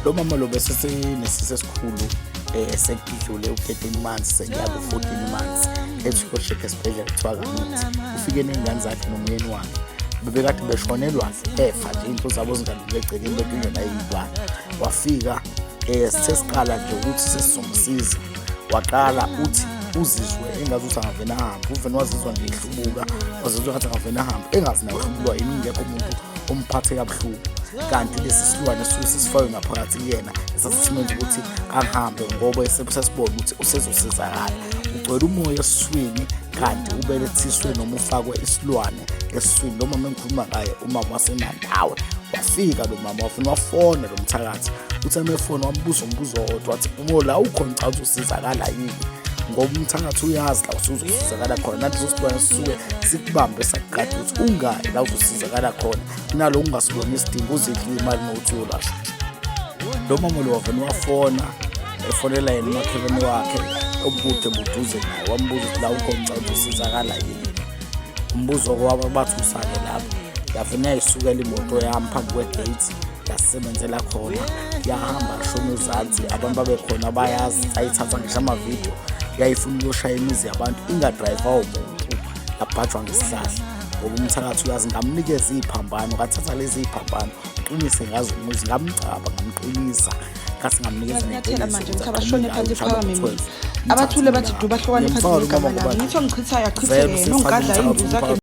Lo mama lo bese senesiso esikhulu sekudlule u-13 months sekuya ku-14 months ethi uyoshekha esibhedlela kuthiwa kamuthi. Ufike ney'ngane zakhe nomyeni wakhe bebekade beshonelwa-ke efa nje into zabo zingalungile egcekeni bekuyona iy'ntwana. Wafika sithe siqala nje ukuthi sesizomsiza, waqala uthi uzizwe engazuthi angavena ahambe, uvena wazizwa nje ehlubuka, wazizwa ngathi angavena ahambe engazi nawe ehlubulwa yini, ingekho umuntu omphathe kabuhlungu. Kanti lesi silwane suke sisifakwe ngaphakathi kuyena esasithimenza ukuthi ahambe ngoba sesibona ukuthi usezosizakala. Ugcwele umoya esiswini kanti ubelethiswe noma ufakwe isilwane esiswini. Lo mama engikhuluma ngaye umama waseNandawe. Wafika lo mama wafuna wafona lo mthakathi, uthi amefona wambuza umbuzo owodwa wathi la ukhona cha uzosizakala yini, ngoba umthakathi uyazi la usuzosizakala khona. Nathi sosilwane sisuke sikubambe sakugade ukuthi ungayi la uzosizakala khona, nalo ungasiboni isidingo uzidle imali nokuthi uyolashwa. Lo mama lo wavena wafona, efonela yena umakhelwane wakhe obude buduze naye, wambuza ukuthi la ukhona cha uzosizakala yini. Umbuzo kwaba bathi usake lapho, yavena yayisukela imoto yami phambi kwegate yasebenzela khona, yahamba shona ezansi, abantu babekhona bayazi, ayithatha ngisho amavidiyo, yayifuna ukuyoshaya imizi yabantu ingadrayiva umuntu, yaphathwa ngesihlahla. Ngoba umthakathi uyazi ngamnikeza iy'phambano, ngathatha lezi iy'phambano uqinise ngazo umuzi, ngamcaba ngamqinisa, ngathi ngamnikeza nyathela manje ukuthi abashone phansi ephakame abathule bathi duba hlokwane phansi ngegama lami, ngitho ngichithayo achitheke nongadla imbuzi zakhe.